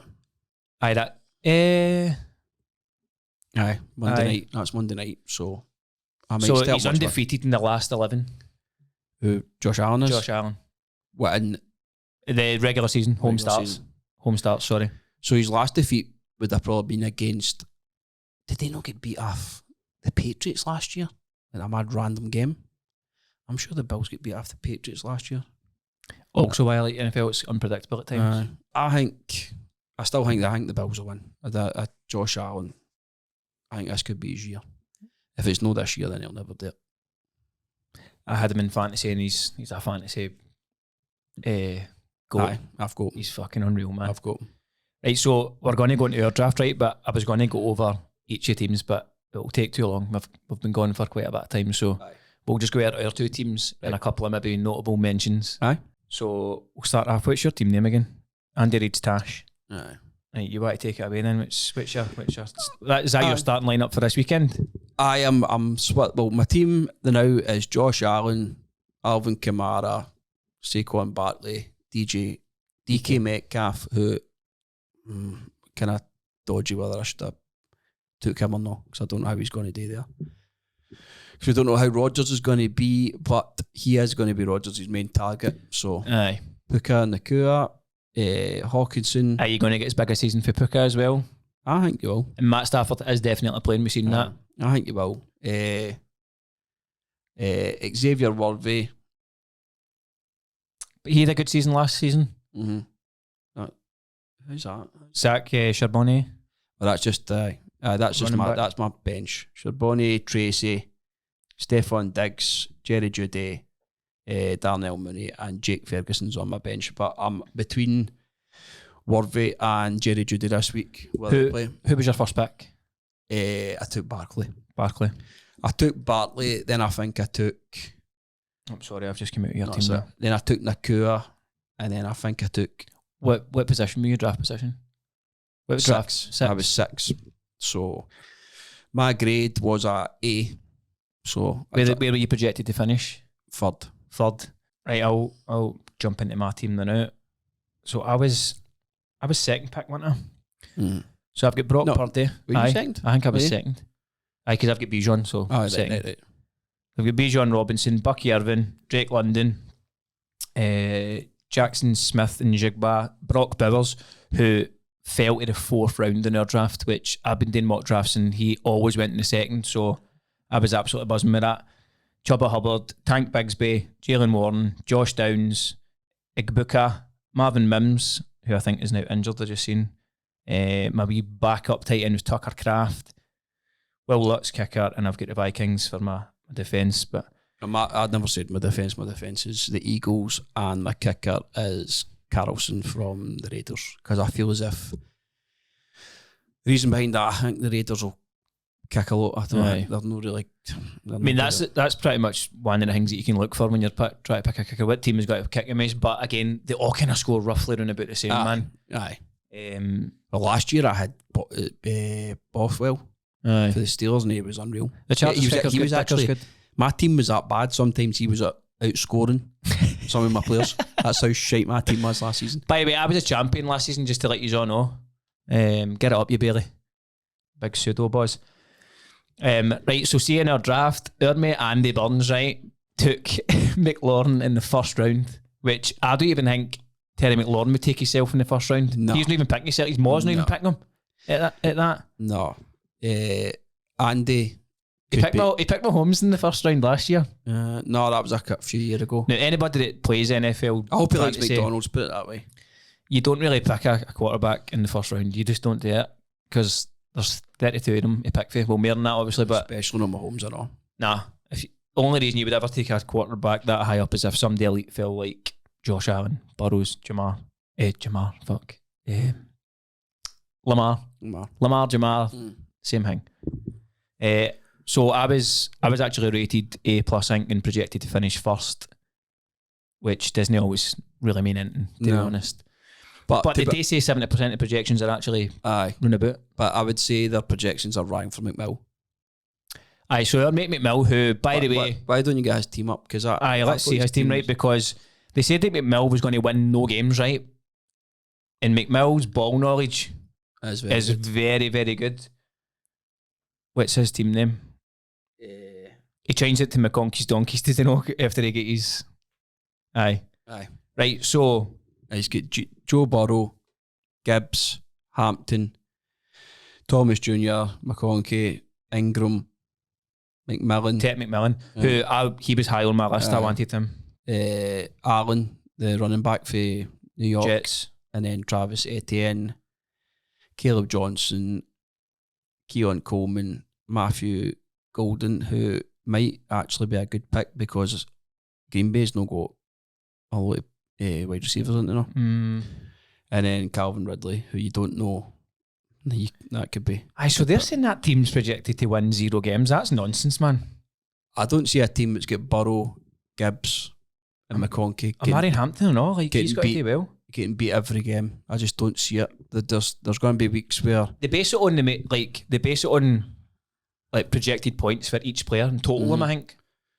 Monday night. That's Monday night. So I might stay up. He's undefeated in the last 11. Who? Josh Allen is? Josh Allen. What, in the regular season? Home starts, sorry. So his last defeat would have probably been against... Did they not get beat off the Patriots last year? In a mad random game? I'm sure the Bills get beat off the Patriots last year. Also, why I like NFL, it's unpredictable at times. I still think the Bills will win. Josh Allen, I think this could be his year. If it's not this year, then he'll never do it. I had him in fantasy, and he's a fantasy goal. Aye, I've got him. He's fucking unreal, man. I've got him. Right, so we're going to go into our draft, right? But I was going to go over each of the teams, but it'll take too long. We've been gone for quite a bit of time, so we'll just go over our 2 teams and a couple of maybe notable mentions. Aye. So we'll start off. What's your team name again? Andy Reid's Tash. Aye. Right, you want to take it away then? Is that your starting lineup for this weekend? Well, my team now is Josh Allen, Alvin Kamara, Saquon Barkley, DK Metcalf, who kind of dodgy whether I should have took him or not, because I don't know how he's going to do there. Because we don't know how Rodgers is going to be, but he is going to be Rodgers' main target. So, aye. Puka, Nakua, Hawkinson. Are you going to get as big a season for Puka as well? I think you will. And Matt Stafford is definitely playing. We've seen that. I think you will. Xavier Worthy. But he had a good season last season. Who's that? Zach Charbonnet. Well, that's my bench. Charbonnet, Tracy, Stephon Diggs, Jerry Jeudy, Darnell Mooney, and Jake Ferguson's on my bench. But I'm between Worthy and Jerry Jeudy this week. Who was your first pick? I took Barkley. I took Barkley, then I think I took... I'm sorry, I've just come out of your team now. Then I took Nakua, and then I think I took... What position were you, draft position? What was 6. I was 6. So my grade was a A. So where were you projected to finish? Third. Right, I'll jump into my team now. So I was second pick, wasn't I? So I've got Brock Purdy. Were you second? I think I was second. Aye, because I've got Bijan, so second. Right. I've got Bijan Robinson, Bucky Irvin, Drake London, Jackson Smith and Jigba, Brock Bowers, who fell to the 4th round in our draft, which I've been doing mock drafts and he always went in the second, so I was absolutely buzzing with that. Chuba Hubbard, Tank Bigsby, Jalen Warren, Josh Downs, Igbuka, Marvin Mims, who I think is now injured, I just seen. My wee backup tight end was Tucker Kraft, Will Lutz kicker, and I've got the Vikings for my defence. But I'd never said my defence. My defence is the Eagles, and my kicker is Carlson from the Raiders, because I feel as if the reason behind that, I think the Raiders will kick a lot. I don't Aye. know. They're not really. I mean, that's pretty much one of the things that you can look for when you're trying to pick a kicker. What team has got a kick most? But again, they all kind of score roughly around about the same, man. Aye. Well, last year I had Bothwell Aye. for the Steelers, and he was unreal. The Chargers he was actually good. My team was that bad. Sometimes he was outscoring some of my players. That's how shite my team was last season. By the way, I was a champion last season, just to let you all know. Get it up, you Bailey. Big pseudo boys. Right, so see in our draft, our mate Andy Burns, right, took McLaurin in the first round, which I don't even think Terry McLaurin would take himself in the first round. No. He's not even picking himself. His Ma's not even picking him at that. No. Andy. He picked Mahomes in the first round last year. No, that was a few years ago. Now, anybody that plays NFL, I hope he likes McDonald's, put it that way. You don't really pick a quarterback in the first round. You just don't do it because there's 32 of them to pick for. Well, more than that, obviously, but especially no Mahomes at all. Nah. Only reason you would ever take a quarterback that high up is if somebody elite fell like Josh Allen, Burrows, Lamar, Jamar, same thing. So I was actually rated A+, I think, and projected to finish first, which doesn't always really mean anything, to be honest. But they do say 70% of projections are actually run about. But I would say their projections are wrong for McMill. Aye, so our mate McMill, who, by the way... Why don't you get his team up? Let's see his team, right? Because they said that McMill was going to win no games, right? And McMill's ball knowledge is very, very good. What's his team name? He changed it to McConkey's Donkeys, does he know, after he get his... Aye. Right, so... He's got Joe Burrow, Gibbs, Hampton, Thomas Jr., McConkey, Ingram, McMillan. Ted McMillan, who he was high on my list. I wanted him. Allen, the running back for New York. Jets. And then Travis Etienne, Caleb Johnson, Keon Coleman, Matthew Golden, who might actually be a good pick because Green Bay's not got a lot of wide receivers, isn't there? And then Calvin Ridley, who you don't know. That could be. Aye, so they're saying that team's projected to win 0 games. That's nonsense, man. I don't see a team that's got Burrow, Gibbs, and McConkey. Amari Hampton and all, like he's got to do well. Getting beat every game. I just don't see it. There's going to be weeks where they base it on projected points for each player and total them. I think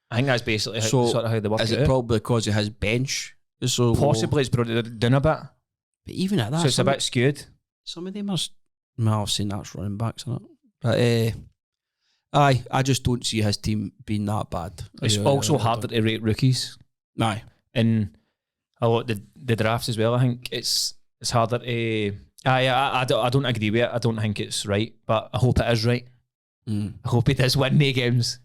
that's basically sort of how they work. Is it probably because of his bench? So possibly it's brought it down a bit. But even at that, so it's a bit skewed. Some of them are. No, I've seen that's running backs, isn't it? But I just don't see his team being that bad. It's also harder to rate rookies. Aye, and a lot of the drafts as well. I think it's harder to. I don't agree with it. I don't think it's right, but I hope it is right. I hope he does win the games.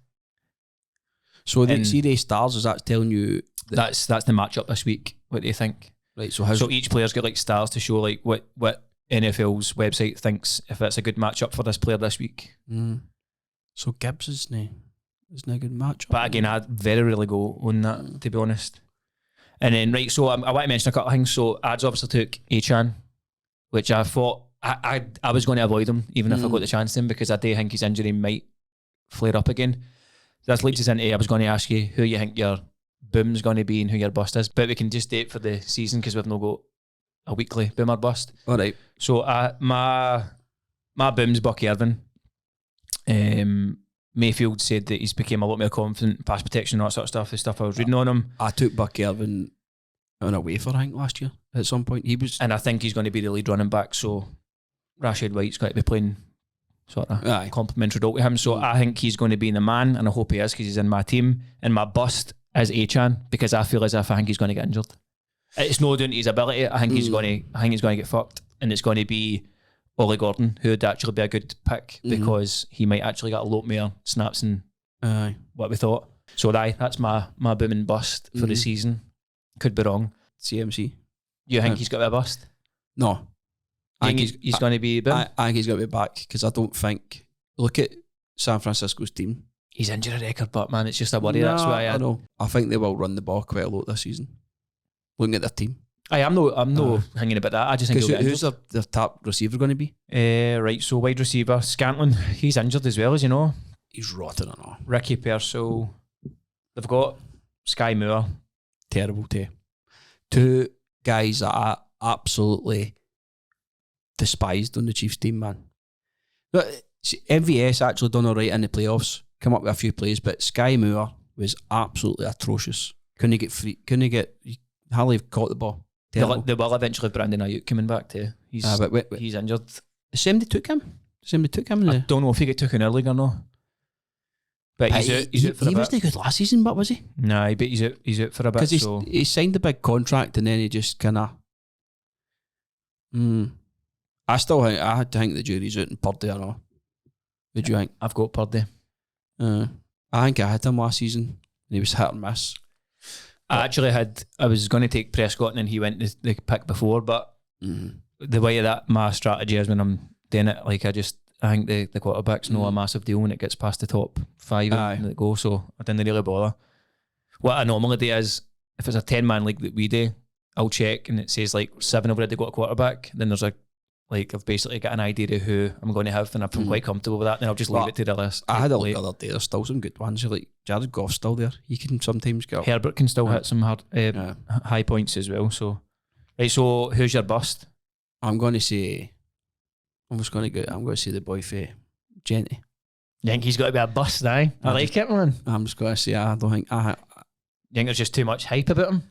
So the series stars, is that telling you that's the matchup this week? What do you think? Right. So each player's got like stars to show like what NFL's website thinks if it's a good matchup for this player this week. So Gibbs isn't a good matchup. But again, I'd very rarely go on that, to be honest. And then right, so I want to mention a couple of things. So ads obviously took Achan, which I thought I was going to avoid him even if I got the chance to him because I do think his injury might flare up again. This leads us into I was going to ask you who you think your boom's going to be and who your bust is, but we can just date for the season because we've not got a weekly boom or bust. All right. So my boom's Bucky Irvin. Mayfield said that he's became a lot more confident, pass protection and all that sort of stuff. The stuff I was reading on him. I took Bucky Irvin on a wafer, I think, last year at some point. And I think he's going to be the lead running back. So Rashid White's got to be playing sort of complimentary role to him. So I think he's going to be the man, and I hope he is because he's in my team. And my bust is Achan because I feel as if I think he's going to get injured. It's no down to his ability. I think he's going to get fucked, and it's going to be Ollie Gordon, who would actually be a good pick because he might actually get a lot more snaps than what we thought. So that's my boom and bust for the season. Could be wrong. CMC. You think he's got to be a bust? No. I think he's going to be a boom? I think he's going to be back because I don't think... Look at San Francisco's team. His injury record, but man, it's just a worry. That's why I know. I think they will run the ball quite a lot this season. Looking at their team. I'm no hanging about that. I just think who's their top receiver going to be? Right, so wide receiver Scantlin, he's injured as well, as you know. He's rotten and all. Ricky Pearsall. They've got Sky Moore. Terrible too. Two guys that I absolutely despised on the Chiefs team, man. But MVS actually done all right in the playoffs. Come up with a few plays, but Sky Moore was absolutely atrocious. Couldn't get free. Hardly caught the ball. They will eventually have Brandon Ayuk coming back too. He's injured. The same they took him. I don't know if he got taken early or not. But he's out for a bit. He wasn't good last season, but was he? Nah, but he's out for a bit. Because he signed a big contract and then he just kind of. I think the jury's out in Purdy or not. What do you think? I've got Purdy. I think I had him last season and he was hit and miss. I was going to take Prescott and then he went the pick before, but the way that my strategy is when I'm doing it, like I think the quarterback's not a massive deal when it gets past the top 5 and it goes, so I didn't really bother. What I normally do is, if it's a 10-man league that we do, I'll check and it says like 7 have already got a quarterback, then there's I've basically got an idea of who I'm going to have, and if I'm quite comfortable with that, then I'll just leave it to the list. I had a look the other day. There's still some good ones. Like Jared Goff's still there. He can sometimes get up. Herbert can still hit some high points as well. So, right. So, who's your bust? I'm going to say the boy for Genty. You think he's got to be a bust now? I like it, man. I'm just going to say I don't think. You think there's just too much hype about him?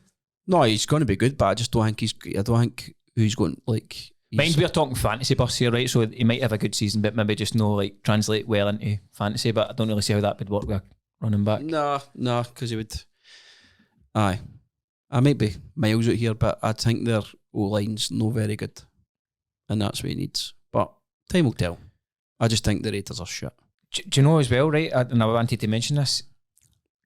No, he's going to be good, but I just don't think I don't think who's going like. Mind we're talking fantasy busts here, right? So he might have a good season, but maybe just translate well into fantasy. But I don't really see how that would work with a running back. No, because he would. Aye, I might be miles out here, but I think their O-line's no very good, and that's what he needs. But time will tell. I just think the Raiders are shit. Do you know as well, right? And I wanted to mention this.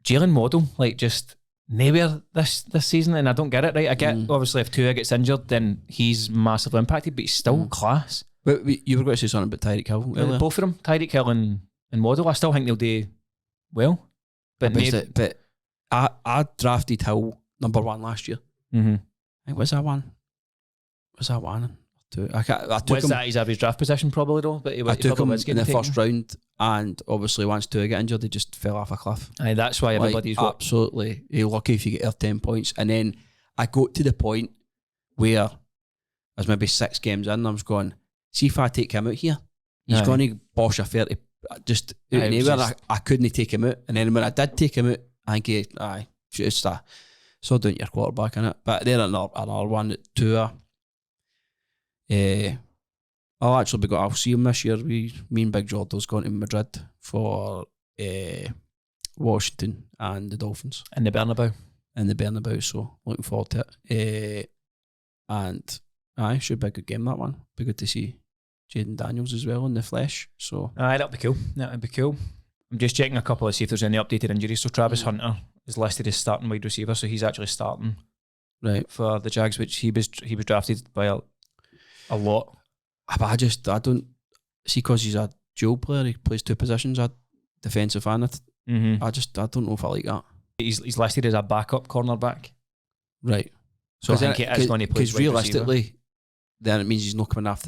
Jalen Waddle, just nowhere this season, and I don't get it, right? I get obviously if Tua gets injured, then he's massively impacted, but he's still class. But you were going to say something about Tyreek Hill earlier. Both of them, Tyreek Hill and Waddle, I still think they'll do well. But I drafted Hill number 1 last year. I think was that one? Two. I took him. That his average draft position probably though? But I took him in the first round, and obviously once Tua got injured, he just fell off a cliff. Aye, that's why everybody's absolutely. You're lucky if you get 10 points. And then I got to the point where I was maybe 6 games in, and I was going, see if I take him out here, he's going to bosh a 30. Just out anywhere. I couldn't take him out, and then when I did take him out, I think it's so down your quarterback in it. But then another one that Tua. I'll see him this year. Me and Big Jordo's going to Madrid for Washington and the Dolphins. In the Bernabeu. So looking forward to it. And should be a good game, that one. Be good to see Jaden Daniels as well in the flesh. So that'd be cool. I'm just checking a couple to see if there's any updated injuries. So Travis Hunter is listed as starting wide receiver, so he's actually starting for the Jags, which he was drafted by a lot. But I don't see, because he's a dual player, he plays 2 positions, a defensive and I don't know if I like that. He's listed as a backup cornerback. Right. So I think it is going to play. Because realistically, then it means he's not coming off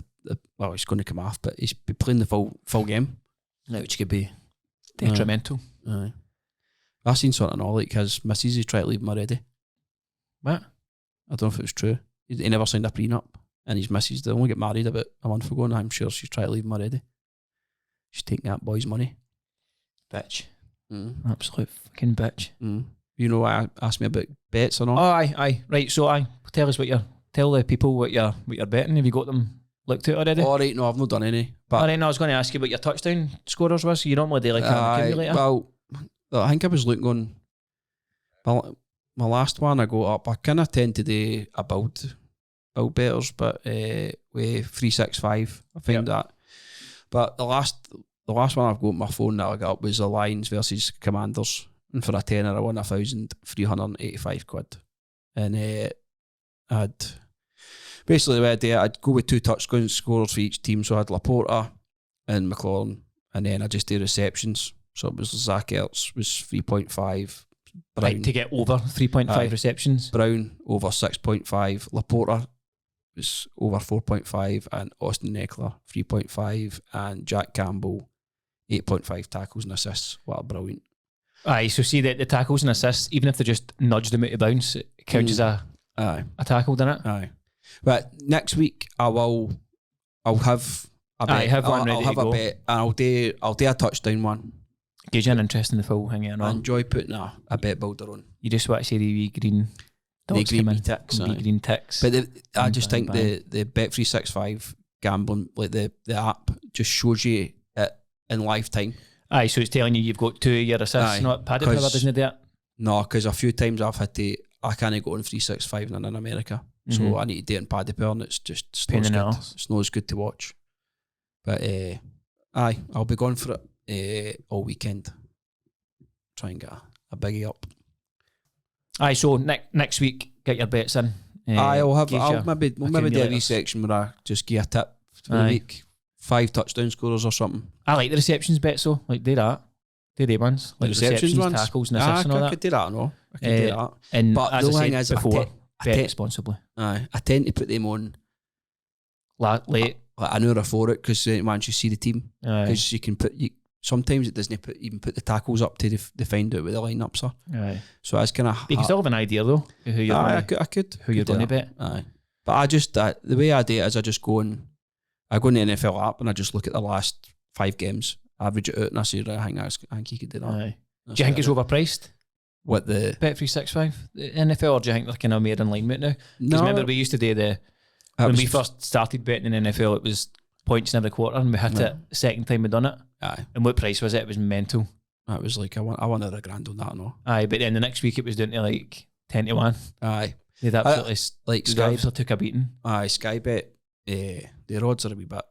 he's going to come off, but he's playing the full game. Which could be detrimental. Aye. I've seen something all like his missus, he tried to leave him already. What? I don't know if it was true. He never signed a prenup. And his missus, they only get married about a month ago, and I'm sure she's trying to leave him already. She's taking that boy's money. Bitch. Absolute fucking bitch. You know why I asked me about bets or not? Oh, aye. Right, so tell the people what you're betting. Have you got them looked at already? All right, no, I've not done any. But all right, no, I was going to ask you what your touchdown scorers was. You normally do like an accumulator. Well, I think I was looking on my last one I got up. I kind of tend to do a build betters, but with 365, I found that. But the last one I've got on my phone that I got up was the Lions versus Commanders, and for a tenner I won 1,385 quid. And I had basically the way I did it, I'd go with 2 touchdown scorers for each team. So I had Laporta and McLaurin, and then I just did receptions. So it was Zach Ertz was 3.5, Brown, to get over 3.5 Aye. receptions. Brown over 6.5. Laporta was over 4.5, and Austin Eckler 3.5, and Jack Campbell 8.5 tackles and assists. What a brilliant. Aye, so see that the tackles and assists, even if they just nudged them out of bounds, it counts as a tackle, doesn't it? Aye. But next week I'll have a bet. Aye, have one ready I'll to have go. a bet, and I'll do a touchdown one. Gives you an interest in the full hanging I on. enjoy putting a bet builder on. You just want to see the wee green dots green come in. wee ticks, Wee aye. green ticks. But I just Bang, think bang. the Bet365 gambling, like the app, just shows you it in lifetime. Aye, so it's telling you you've got 2 of your assists. Aye, Not Paddy Power 'cause- doesn't do that. No, because a few times I can't go on 365 and I'm in America. So Mhm. I need to do it in Paddy Power, and it's just Pain not as in the good. arse. It's not as good to watch. But aye, I'll be going for it all weekend. Try and get a biggie up. Aye, so next week, get your bets in. I'll gives maybe you do a wee accumulators. section where I just give a tip for the Aye. week. 5 touchdown scorers or something. I like the receptions bets though. Like do that. Do they ones. Like receptions, ones? tackles and assists and all I that. could do that, no. I could do that. And But as the I thing said is, before, I bet te- responsibly. Aye, I tend to put them on Late. like an hour before it, because once you see the team, Aye. because you can sometimes it doesn't even put the tackles up to they find out what the lineups are. Aye. So that's kind of. You can still have an idea though of who you're I going could. who you're do going to that. bet. Aye, but I just the way I do it is I just go in the NFL app and I just look at the last 5 games, average it out, and I say, right, I think you could do that. Aye. That's Do you think what it's I do. overpriced? What the Bet365, the NFL, or do you think they're kind of more in line with it now? Because remember we used to do when we first started betting in NFL, it was points in every quarter, and we hit it the second time we done it. Aye, And what price was it? It was mental. that was like I won a grand on that, no. Aye, but then the next week it was down to like 10 to 1. Aye, They'd absolutely like Sky Sky. took a beating. Aye, Sky Bet. Their odds are a wee bit.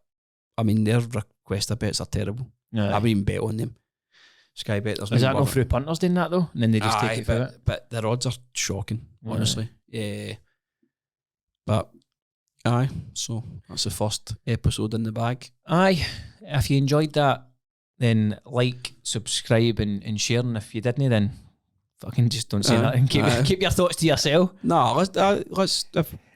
I mean, their requester bets are terrible. I Aye. wouldn't even bet on them. Sky Bet. Is that not through punters doing that though? And then they just take it for it? but their odds are shocking, Aye. honestly. Yeah. But aye, so that's the first episode in the bag. Aye, if you enjoyed that, then like, subscribe and share. And if you didn't, then fucking just don't say Aye. nothing. Aye. Keep your thoughts to yourself. No, let's.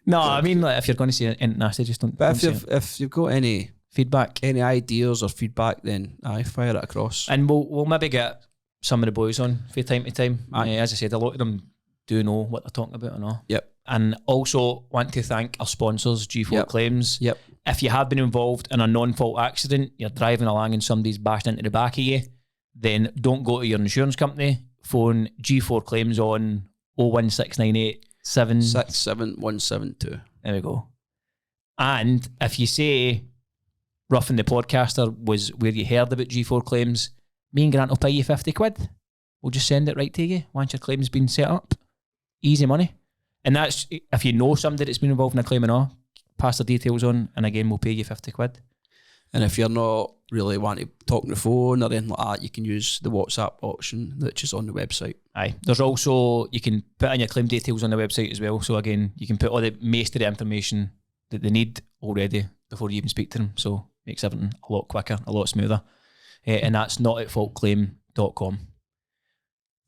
No, I mean, like, if you're going to say anything nasty, just don't. But don't say it. if you've got any Feedback, ideas or feedback, then aye, fire it across. and we'll maybe get some of the boys on from time to time. Aye. As I said, a lot of them do know what they're talking about and all. Yep. And also want to thank our sponsors, G4 Yep. Claims. Yep. If you have been involved in a non-fault accident, you're driving along and somebody's bashed into the back of you, then don't go to your insurance company. Phone G4 Claims on 01698 67172. There we go. And if you say Roughing the Podcaster was where you heard about G4 Claims, me and Grant will pay you 50 quid. We'll just send it right to you once your claim's been set up. Easy money. And that's if you know somebody that's been involved in a claim and all, pass the details on, and again, we'll pay you 50 quid. And if you're not really wanting to talk on the phone or anything like that, you can use the WhatsApp option, which is on the website. Aye. There's also, you can put in your claim details on the website as well. So again, you can put all the most of the information that they need already before you even speak to them. So makes everything a lot quicker, a lot smoother. And that's notatfaultclaim.com.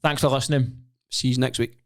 Thanks for listening. See you next week.